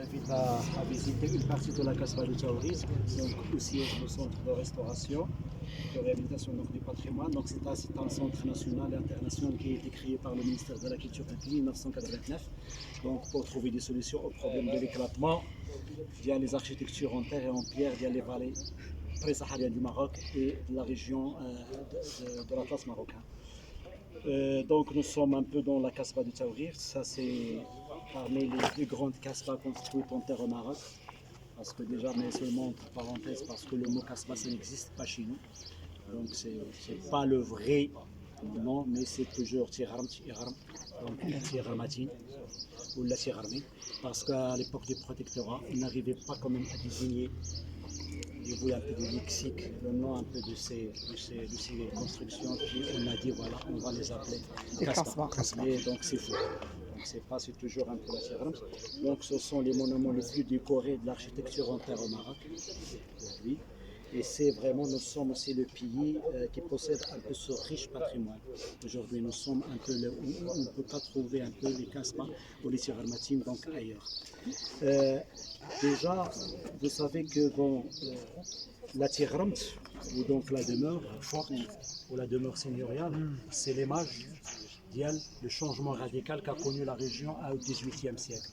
J'invite à visiter une partie de la Casbah de Taouriz, donc aussi le centre de restauration, de réhabilitation donc, du patrimoine. Donc c'est un centre national et international qui a été créé par le ministère de la Culture depuis 1989, donc pour trouver des solutions au problème de l'éclatement via les architectures en terre et en pierre, via les vallées pré-sahariennes du Maroc et de la région de l'Atlas marocain. Donc nous sommes un peu dans la Casbah de Taouriz, ça c'est parmi les plus grandes casbahs construites en terre au Maroc, parce que déjà, mais seulement entre parenthèses, parce que le mot casbah ça n'existe pas chez nous, donc c'est pas le vrai nom, mais c'est toujours Tirarm, donc Tiramatin ou la Tirarmi, parce qu'à l'époque du protectorat, on n'arrivait pas quand même à désigner au niveau un peu du lexique, le nom un peu de ces constructions, puis on a dit voilà, on va les appeler casbah. Mais donc c'est faux. C'est toujours un peu la Tirarm. Donc ce sont les monuments les plus décorés de l'architecture en terre au Maroc aujourd'hui. Et c'est vraiment, nous sommes aussi le pays qui possède un peu ce riche patrimoine. Aujourd'hui, nous sommes un peu là où on ne peut pas trouver un peu les casbahs ou les tirarmatim, donc ailleurs. Déjà, vous savez que bon, la tirarmt, ou donc la demeure forte, ou la demeure seigneuriale, c'est l'image le changement radical qu'a connu la région au XVIIIe siècle.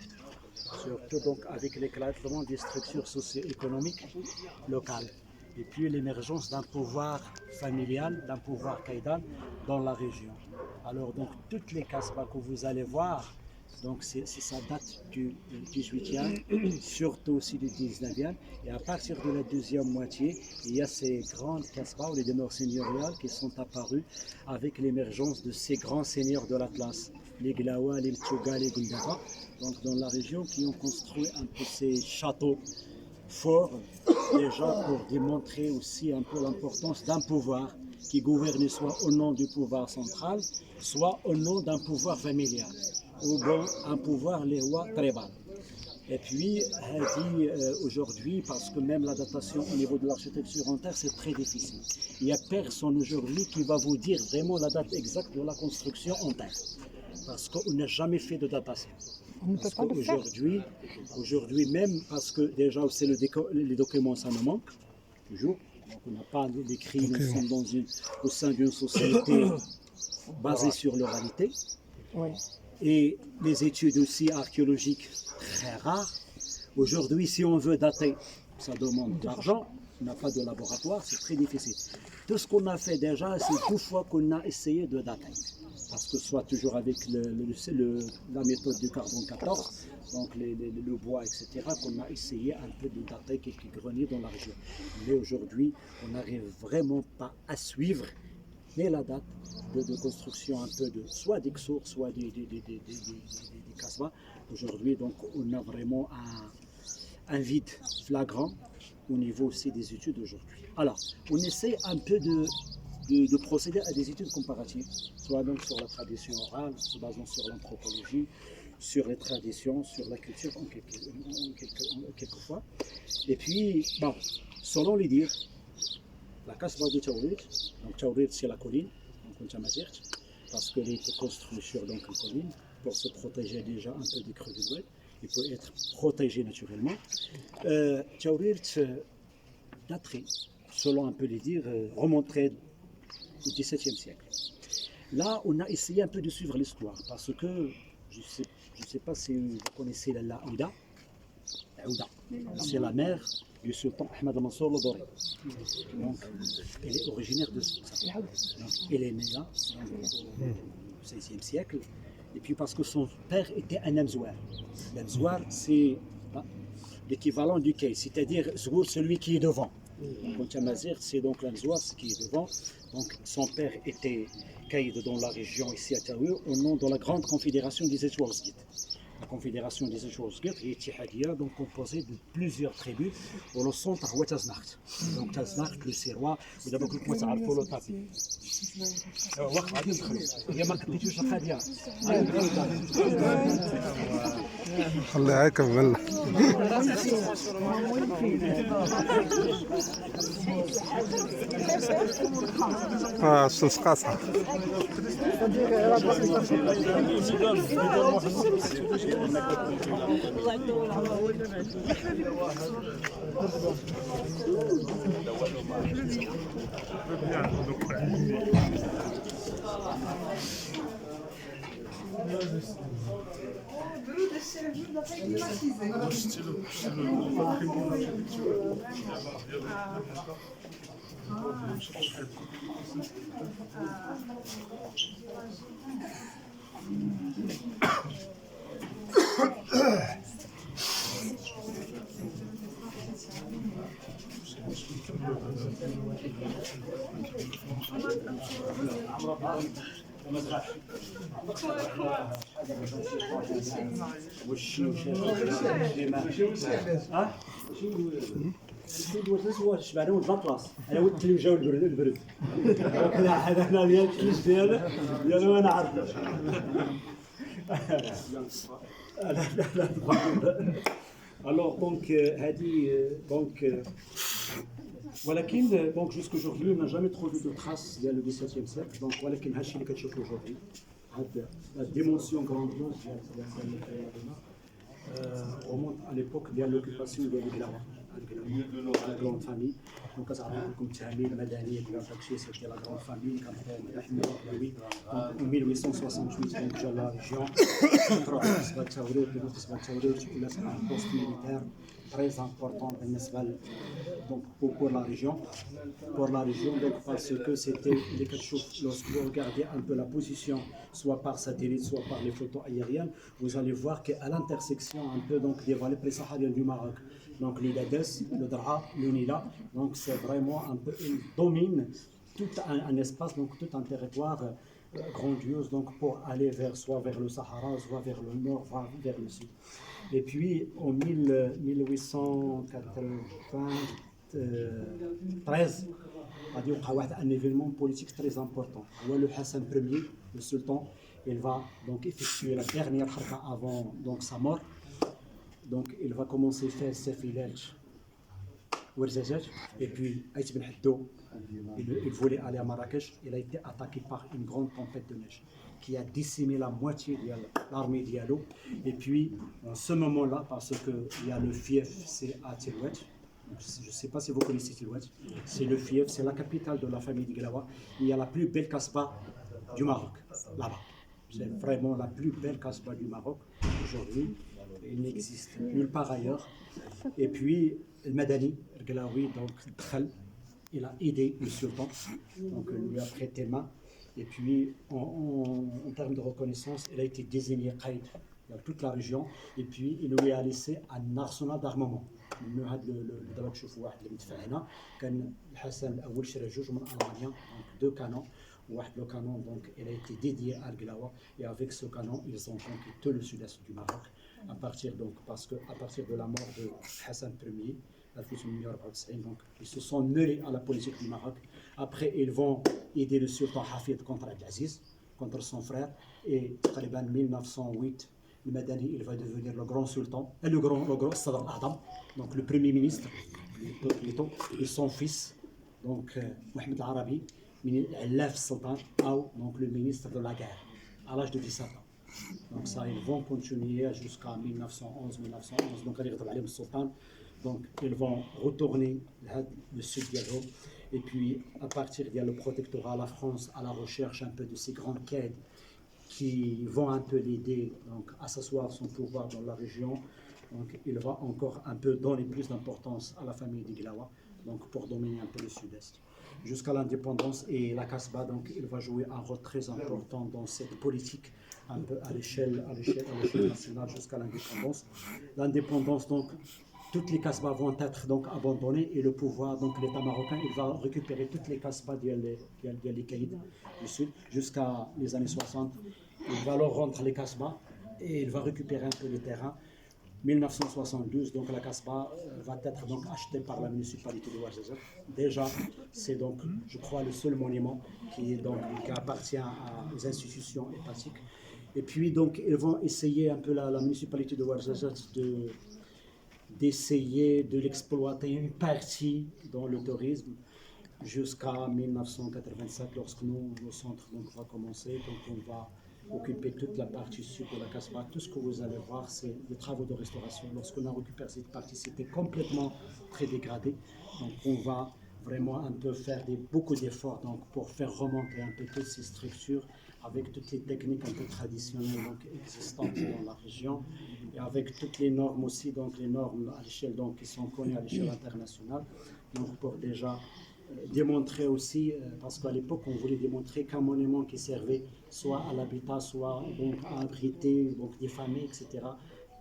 Surtout donc avec l'éclatement des structures socio-économiques locales. Et puis l'émergence d'un pouvoir familial, d'un pouvoir caïdan dans la région. Alors donc toutes les casbahs que vous allez voir, donc ça date du 18e, surtout aussi du 19e, et à partir de la deuxième moitié, il y a ces grandes casbahs ou les demeures seigneuriales qui sont apparues avec l'émergence de ces grands seigneurs de l'Atlas, les Glawa, les Mtouga, les Gundara, donc dans la région qui ont construit un peu ces châteaux forts, déjà pour démontrer aussi un peu l'importance d'un pouvoir qui gouverne soit au nom du pouvoir central, soit au nom d'un pouvoir familial, ou bon, un pouvoir les rois tribal. Et puis, elle dit aujourd'hui, parce que même la datation au niveau de l'architecture en terre, c'est très difficile. Il n'y a personne aujourd'hui qui va vous dire vraiment la date exacte de la construction en terre, parce qu'on n'a jamais fait de datation. Parce qu'aujourd'hui même, parce que déjà c'est les documents, ça nous manque, toujours. Donc on n'a pas d'écrit, nous sommes au sein d'une société basée sur l'oralité. Oui. Et les études aussi archéologiques très rares. Aujourd'hui, si on veut dater, ça demande de l'argent, on n'a pas de laboratoire, c'est très difficile. Tout ce qu'on a fait déjà, c'est 2 fois qu'on a essayé de dater. Parce que soit toujours avec la méthode du carbone 14, donc le bois, etc., qu'on a essayé un peu de dater quelques greniers dans la région. Mais aujourd'hui, on n'arrive vraiment pas à suivre ni la date de construction un peu de soit d'Ixour, soit des casbahs. Aujourd'hui, donc, on a vraiment un vide flagrant au niveau aussi des études aujourd'hui. Alors, on essaie un peu de procéder à des études comparatives, soit donc sur la tradition orale, se basant sur l'anthropologie, sur les traditions, sur la culture quelquefois. Et puis, bon, selon les dires, la Casbah de Taouriz, donc Taouriz c'est la colline, donc on Tamazirt, parce qu'elle a été construite sur donc, une colline pour se protéger déjà un peu des crues de l'ouest et pour être protégée naturellement. Taouriz daterait, selon un peu les dires, remonterait au XVIIe siècle. Là, on a essayé un peu de suivre l'histoire, parce que, je ne sais pas si vous connaissez la Ouda. La Ouda, c'est la mère du sultan Ahmad Mansour Lodori. Donc, elle est originaire de ça. Donc, elle est née là, au XVIe siècle, et puis parce que son père était un Amzouar. L'Amzouar, c'est l'équivalent du Kay, c'est-à-dire celui qui est devant. Donc, Tamazirt, c'est donc l'Amzouar, ce qui est devant. Donc, son père était caïd dans la région ici à Taour, au nom de la grande confédération des Échouazguides. La confédération des Échouazguides est Tihadia, donc composée de plusieurs tribus, au le centre de Taznacht. Donc, Taznacht, le Sirois, vous avez beaucoup de تعرفوا له طابي. وقت غادي ندخلوا. هي ما كديتوش القضيه. خليها يكمل. الشمس قاصحة. برود الشعب كليماتيزي شبعنا ولد لاطلاس انا ولد الثلجه والبرد هذا ديال الثلج ديالو وانا عارف alors donc donc ولكن donc jusqu'aujourd'hui on n'a jamais trouvé de traces ديال le 17e siècle donc ولكن هادشي اللي كتشوفوا aujourd'hui هاد la dimension grandiose ديال remonte à l'époque de l'occupation de l'Iglawa. La grande famille. Donc, ça a comme Thamil, Madani, c'était la grande famille. En 1868, donc, j'ai la région. Un poste militaire très important donc, pour la région. Pour la région, donc, parce que c'était les Kachou, lorsque vous regardez un peu la position, soit par satellite, soit par les photos aériennes, vous allez voir qu'à l'intersection un peu donc, des vallées présahariennes du Maroc, donc le Dades, le Dra, le Nila, donc c'est vraiment un peu, il domine tout un espace, donc tout un territoire grandiose donc pour aller soit vers le Sahara, soit vers le nord, soit vers le sud. Et puis en 1893, il y a un événement politique très important. Le Hassan Ier, le sultan, il va donc effectuer la dernière harka avant donc, sa mort. Donc il va commencer à faire ses filages et puis Aït Ben Haddo, il voulait aller à Marrakech, il a été attaqué par une grande tempête de neige qui a décimé la moitié de l'armée d'Ialo. Et puis, en ce moment-là, parce qu'il y a le fief, c'est à Tilouet. Je ne sais pas si vous connaissez Tilouet. C'est le fief, c'est la capitale de la famille d'Iglawa. Il y a la plus belle kasbah du Maroc, là-bas. C'est vraiment la plus belle kasbah du Maroc. Aujourd'hui, il n'existe nulle part ailleurs. Et puis, le Madani, le Glaoui, donc, il a aidé le sultan, donc lui a prêté main. Et puis, en termes de reconnaissance, il a été désigné Qaïd dans toute la région. Et puis, il lui a laissé un arsenal d'armement. Hassan الأول شرى جوج من ألمانيا donc 2 canons. Le canon donc il a été dédié à Al-Glawa et avec ce canon ils ont conquis tout le sud-est du Maroc à partir de la mort de Hassan Ier 1894 donc ils se sont mêlés à la politique du Maroc. Après ils vont aider le sultan Hafid contre Abdelaziz, contre son frère, et en 1908 le Madani il va devenir le grand sultan, le grand Sadr al-A'dam, donc le premier ministre plutôt, et son fils donc Mohamed al-Arabi Al-Laf Sultan, donc le ministre de la guerre, à l'âge de 17 ans. Donc ça, ils vont continuer jusqu'à 1911. Donc le sultan, donc ils vont retourner le sud d'Irak. Et puis à partir le protectorat, la France à la recherche un peu de ces grandes quêtes qui vont un peu l'aider donc à s'asseoir son pouvoir dans la région. Donc il va encore un peu donner plus d'importance à la famille d'Iglawa, donc pour dominer un peu le sud-est. Jusqu'à l'indépendance et la Kasbah, donc il va jouer un rôle très important dans cette politique un peu à l'échelle nationale jusqu'à l'indépendance. L'indépendance, donc toutes les Kasbahs vont être donc abandonnées et le pouvoir, donc l'État marocain, il va récupérer toutes les Kasbahs des Caïds du Sud jusqu'à les années 60. Il va leur rendre les Kasbahs et il va récupérer un peu les terrains. 1972, donc la Kasbah va être donc achetée par la municipalité de Ouarzazate. Déjà, c'est donc, je crois, le seul monument qui appartient aux institutions étatiques. Et puis, donc, ils vont essayer un peu la municipalité de Ouarzazate d'essayer de l'exploiter une partie dans le tourisme jusqu'à 1987, lorsque le centre donc, va commencer. Donc, on va occuper toute la partie sud de la Casbah. Tout ce que vous allez voir, c'est les travaux de restauration. Lorsqu'on a récupéré cette partie, c'était complètement très dégradé. Donc on va vraiment un peu faire beaucoup d'efforts donc, pour faire remonter un peu toutes ces structures avec toutes les techniques un peu traditionnelles donc, existantes dans la région et avec toutes les normes aussi, donc les normes à l'échelle donc, qui sont connues à l'échelle internationale. Donc pour déjà démontrer aussi, parce qu'à l'époque on voulait démontrer qu'un monument qui servait soit à l'habitat, soit donc, à abriter donc, des familles, etc.,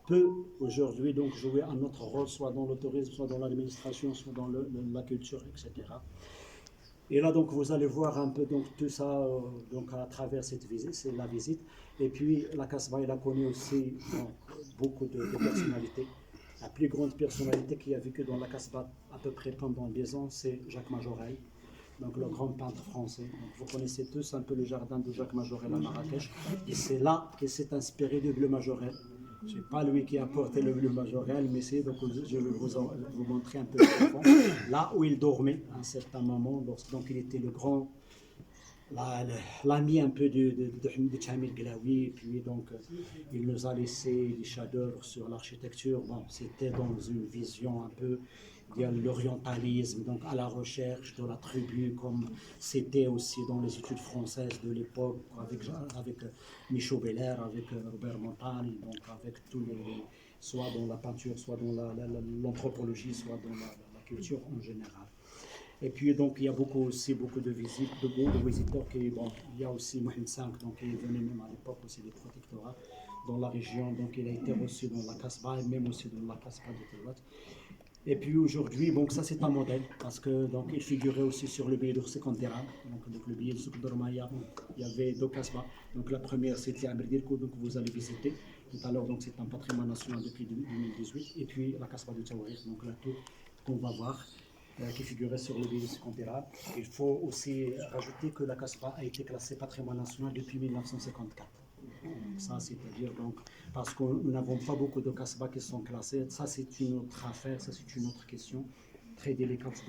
peut aujourd'hui donc jouer un autre rôle, soit dans le tourisme, soit dans l'administration, soit dans la culture, etc. Et là donc vous allez voir un peu donc tout ça donc à travers cette visite, c'est la visite. Et puis la Casbah, il a connu aussi donc, beaucoup de personnalités. La plus grande personnalité qui a vécu dans la Casbah à peu près pendant 10 ans, c'est Jacques Majorelle, donc le grand peintre français. Donc, vous connaissez tous un peu le jardin de Jacques Majorelle à Marrakech. Et c'est là qu'il s'est inspiré du bleu Majorelle. Ce n'est pas lui qui a porté le bleu Majorelle, mais c'est donc je vais vous montrer un peu le fond. Là où il dormait à un certain moment, donc il était le grand l'ami un peu de Chamil Glaoui, et puis donc il nous a laissé des chefs-d'œuvre sur l'architecture. Bon, c'était dans une vision un peu de l'orientalisme, donc à la recherche de la tribu, comme c'était aussi dans les études françaises de l'époque, avec Michaud Belair, avec Robert Montagne, donc avec tous les, soit dans la peinture, soit dans l'anthropologie, soit dans la culture en général. Et puis donc il y a beaucoup de visites, de visiteurs qui, bon, il y a aussi Mohamed V, donc qui est venu même à l'époque aussi des protectorats dans la région, donc il a été reçu dans la Casbah et même aussi dans la Casbah de Tawat. Et puis aujourd'hui, donc ça c'est un modèle parce que donc il figurait aussi sur le billet de Sekondera, donc le billet de Sekondormaya, il y avait deux Casbah. Donc la première c'était Amir Dirkou, donc vous allez visiter tout à l'heure, donc c'est un patrimoine national depuis 2018, et puis la Casbah de Taourir, donc la tour qu'on va voir, qui figurait sur le billet de Sekondera. Il faut aussi rajouter que la Casbah a été classée patrimoine national depuis 1954. Ça, c'est-à-dire donc, parce que nous n'avons pas beaucoup de Casbah qui sont classés, ça c'est une autre affaire, ça c'est une autre question très délicate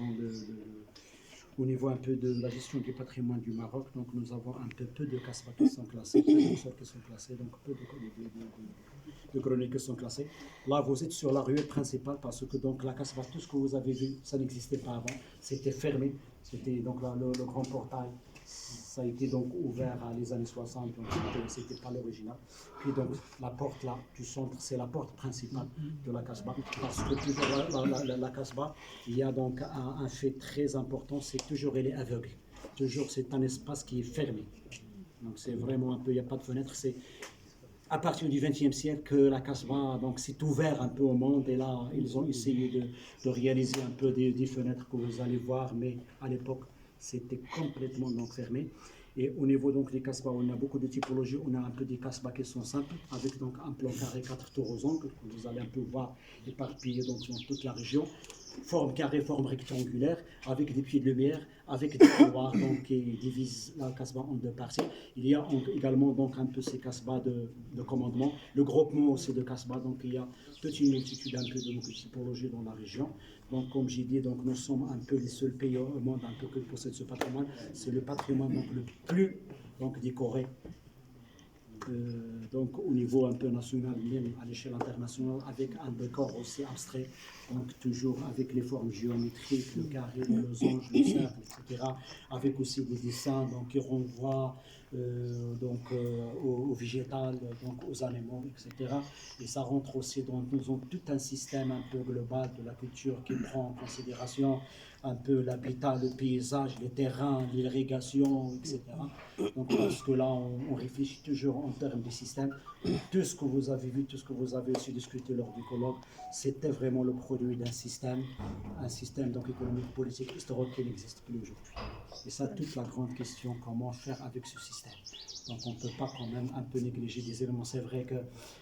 au niveau un peu de la gestion du patrimoine du Maroc. Donc nous avons un peu de Casbah qui sont classés, peu de sortes qui sont classés, donc peu de chroniques qui sont classées. Là, vous êtes sur la ruelle principale parce que donc la Casbah, tout ce que vous avez vu, ça n'existait pas avant, c'était fermé, c'était donc là, le grand portail. Ça a été donc ouvert à les années 60, donc c'était pas l'original. Puis donc la porte là du centre, c'est la porte principale de la Casbah. Parce que toujours la Casbah, il y a donc un fait très important, c'est toujours elle est aveugle. Toujours c'est un espace qui est fermé. Donc c'est vraiment un peu, il n'y a pas de fenêtre. C'est à partir du XXe siècle que la Casbah donc s'est ouvert un peu au monde, et là ils ont essayé de réaliser un peu des fenêtres que vous allez voir, mais à l'époque c'était complètement donc fermé. Et au niveau donc des Casbah, on a beaucoup de typologies. On a un peu des Casbah qui sont simples, avec donc un plan carré 4 tours aux angles, que vous allez un peu voir éparpillé donc dans toute la région. Forme carrée, forme rectangulaire, avec des pieds de lumière, avec des couloirs donc, qui divisent la Casbah en deux parties. Il y a également donc un peu ces Casbah de commandement, le groupement aussi de Casbah, donc il y a toute une multitude un peu de typologies dans la région. Donc comme j'ai dit, donc, nous sommes un peu les seuls pays au monde un peu qui possèdent ce patrimoine. C'est le patrimoine donc, le plus donc, décoré. Donc au niveau un peu national, même à l'échelle internationale, avec un décor aussi abstrait, donc toujours avec les formes géométriques, le carré, le losange, le cercle, etc., avec aussi des dessins donc, qui renvoient au végétal, donc aux animaux, etc. Et ça rentre aussi dans tout un système un peu global de la culture qui prend en considération un peu l'habitat, le paysage, les terrains, l'irrigation, etc. Donc parce que là, on réfléchit toujours en termes de système. Tout ce que vous avez vu, tout ce que vous avez aussi discuté lors du colloque, c'était vraiment le produit d'un système donc économique, politique, historique qui n'existe plus aujourd'hui. Et ça, toute la grande question, comment faire avec ce système. Donc on ne peut pas quand même un peu négliger des éléments. C'est vrai que,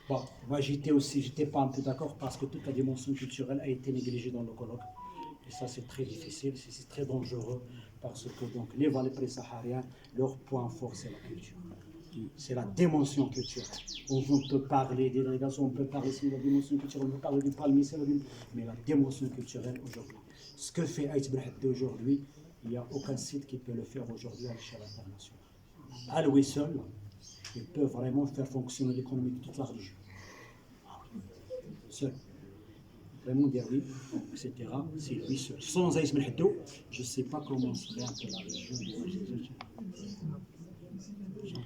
bon, moi j'étais pas un peu d'accord parce que toute la dimension culturelle a été négligée dans le colloque. Et ça, c'est très difficile, c'est très dangereux, parce que donc, les vallées pré-sahariens, leur point fort, c'est la culture. C'est la dimension culturelle. On peut parler d'irrigation, on peut parler de la dimension culturelle, on peut parler du palmier, mais la dimension culturelle aujourd'hui. Ce que fait Aït Ben Haddad aujourd'hui, il n'y a aucun site qui peut le faire aujourd'hui à l'échelle internationale. À lui seul, il peut vraiment faire fonctionner l'économie de toute la région. Seul. Vraiment dire oui, etc. C'est lui seul. Sans Aïs Melhaddo, je ne sais pas comment serait un peu la région de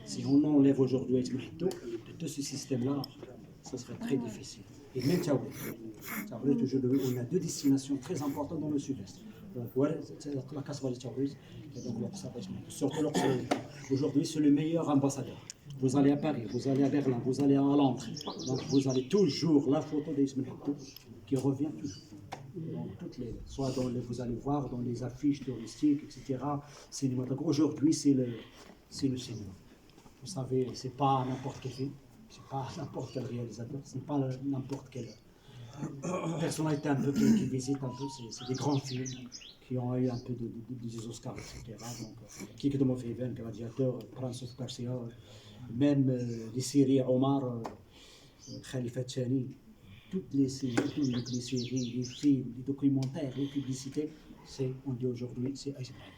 si on enlève aujourd'hui Aïs Melhaddo, de ce système-là, ça serait très difficile. Et même Taouret, aujourd'hui, on a deux destinations très importantes dans le sud-est. Donc, la Kasbah de Taouret, et donc l'Oqsa. Surtout l'Oqsa. Aujourd'hui, c'est le meilleur ambassadeur. Vous allez à Paris, vous allez à Berlin, vous allez à Londres. Donc, vous avez toujours la photo d'Aïs Melhaddo qui revient toujours. Donc, soit vous allez voir dans les affiches touristiques, etc. Cinématographique. Aujourd'hui, c'est le cinéma. Vous savez, c'est pas n'importe quel film, c'est pas n'importe quel réalisateur, c'est pas n'importe quelle personnalité un peu qui visite un peu. C'est des grands films qui ont eu un peu des Oscars, etc. Donc, Kik de Mofiven, Gladiateur, Prince of Persia, même les séries Omar, Khalifa Tchani. Toutes les séries, les films, les documentaires, les publicités, on dit aujourd'hui, c'est Aïs Melhaddo.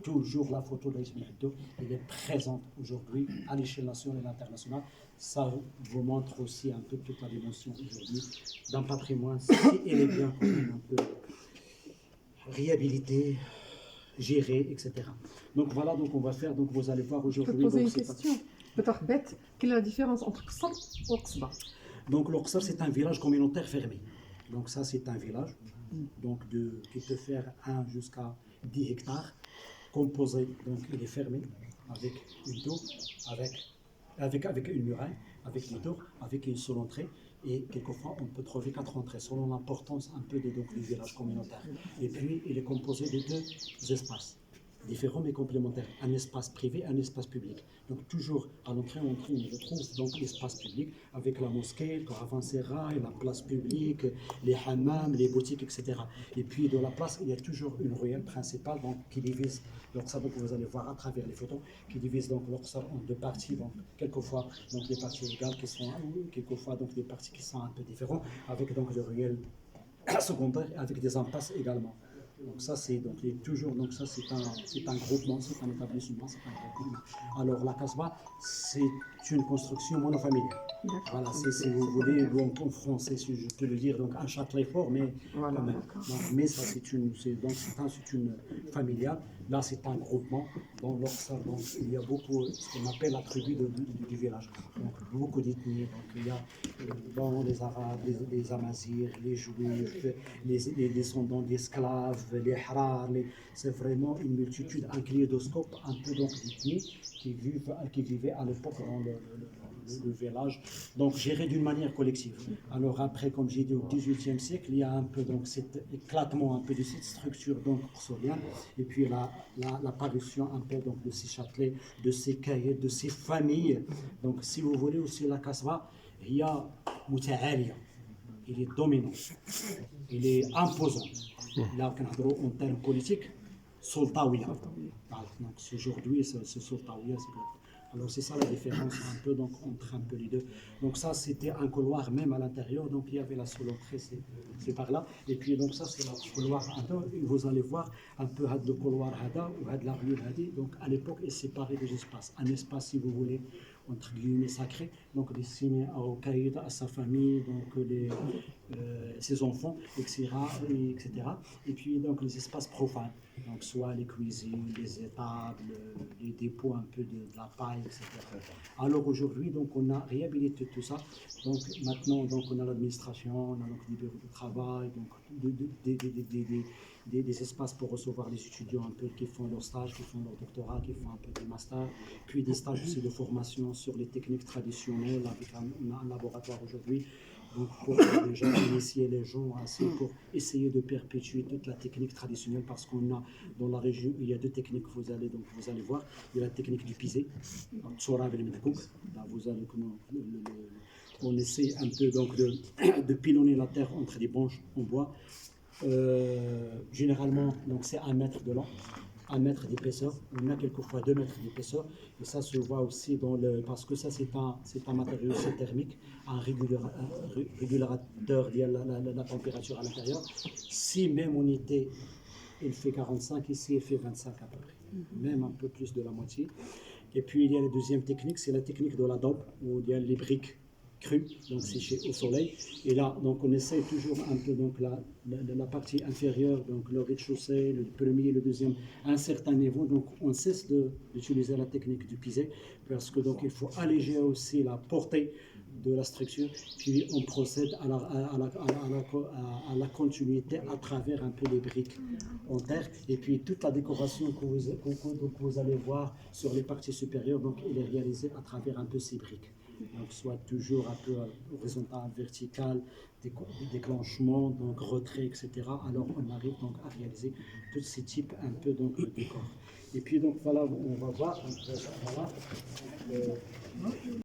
Toujours la photo d'Aïs Melhaddo, elle est présente aujourd'hui à l'échelle nationale et internationale. Ça vous montre aussi un peu toute la dimension aujourd'hui d'un patrimoine, si elle est bien un peu réhabilitée, gérée, etc. Donc voilà, donc on va faire, donc vous allez voir aujourd'hui. Je peux poser une question, peut-être bête, quelle est la différence entre Qsar et Oqsba? Donc l'Oqsar, c'est un village communautaire fermé. Donc ça, c'est un village donc qui peut faire 1 jusqu'à 10 hectares, composé, donc il est fermé, avec une tour, avec une muraille, avec une tour, avec une seule entrée, et quelquefois on peut trouver 4 entrées, selon l'importance un peu du village communautaire. Et puis il est composé de 2 espaces différents mais complémentaires, un espace privé, un espace public. Donc toujours à l'entrée, on retrouve donc l'espace public avec la mosquée, le caravansérail, la place publique, les hammams, les boutiques, etc. Et puis de la place, il y a toujours une ruelle principale donc, qui divise l'Oqsar, donc vous allez voir à travers les photos, qui divise donc l'Oqsar en 2 parties, donc quelquefois donc des parties égales qui sont, quelquefois donc des parties qui sont un peu différentes, avec donc le ruelle secondaire avec des impasses également. Donc ça c'est donc toujours donc ça c'est un groupement, c'est un établissement, c'est un groupement. Alors la Kasbah c'est une construction monofamiliale. Voilà, c'est si vous voulez en français si je peux le dire donc un châtelet fort mais Voilà, quand même. Donc, mais ça c'est une familiale. Là c'est un groupement dans l'Oqsar donc il y a beaucoup ce qu'on appelle la tribu du village. Donc beaucoup d'ethnies donc il y a dans les Arabes, les Amazirs, les Juifs, les descendants d'esclaves, les Harar, c'est vraiment une multitude, un kaléidoscope un peu donc d'ethnies qui vivaient à l'époque dans le village, donc géré d'une manière collective. Alors après, comme j'ai dit, au XVIIIe siècle, il y a un peu donc cet éclatement un peu de cette structure donc orsolienne, et puis l'apparition un peu donc de ces châtelets, de ces cahiers, de ces familles. Donc si vous voulez aussi la Kasbah, il y a Moutaaliya, il est dominant, il est imposant. Là, en termes politiques, Sultawiya. Donc aujourd'hui, c'est Sultawiya. Alors c'est ça la différence un peu donc entre un peu les deux. Donc ça c'était un couloir même à l'intérieur, donc il y avait la seule entrée, c'est par là. Et puis donc ça c'est le couloir intérieur. Vous allez voir un peu le couloir Hada ou la rue Hadi. Donc à l'époque il séparait des espaces. Un espace si vous voulez entre guillemets sacré, donc destiné au caïd, à sa famille, donc ses enfants, etc., etc. Et puis donc les espaces profanes, donc soit les cuisines, les étables, les dépôts un peu de la paille, etc. Alors aujourd'hui, donc on a réhabilité tout ça. Donc maintenant, donc on a l'administration, on a donc des bureaux de travail, donc des espaces pour recevoir les étudiants un peu qui font leur stage, qui font leur doctorat, qui font un peu des masters, puis des stages aussi de formation sur les techniques traditionnelles avec un laboratoire aujourd'hui. Donc pour déjà initier les gens pour essayer de perpétuer toute la technique traditionnelle, parce qu'on a dans la région il y a 2 techniques, vous allez voir, il y a la technique du pisé, là vous allez on essaie un peu donc de pilonner la terre entre des branches en bois. Généralement donc c'est 1 mètre de long, 1 mètre d'épaisseur, on a quelquefois 2 mètres d'épaisseur, et ça se voit aussi parce que ça c'est un matériau aussi thermique, un régulateur de la température à l'intérieur. Si même on était, il fait 45, ici il fait 25 à peu près, même un peu plus de la moitié. Et puis il y a la deuxième technique, c'est la technique de l'adobe, où il y a les briques crues, donc séchées au soleil. Et là, donc on essaie toujours un peu donc la partie inférieure, donc le rez-de-chaussée, le premier et le deuxième, à un certain niveau. Donc on cesse d'utiliser la technique du pisé, parce que donc il faut alléger aussi la portée de la structure, puis on procède à la continuité à travers un peu les briques en terre, et puis toute la décoration que vous allez voir sur les parties supérieures, donc elle est réalisée à travers un peu ces briques. Donc soit toujours un peu horizontal, vertical, déclenchement, donc retrait, etc. Alors on arrive donc à réaliser tous ces types un peu donc de décors. Et puis donc voilà, on va voir, donc, voilà,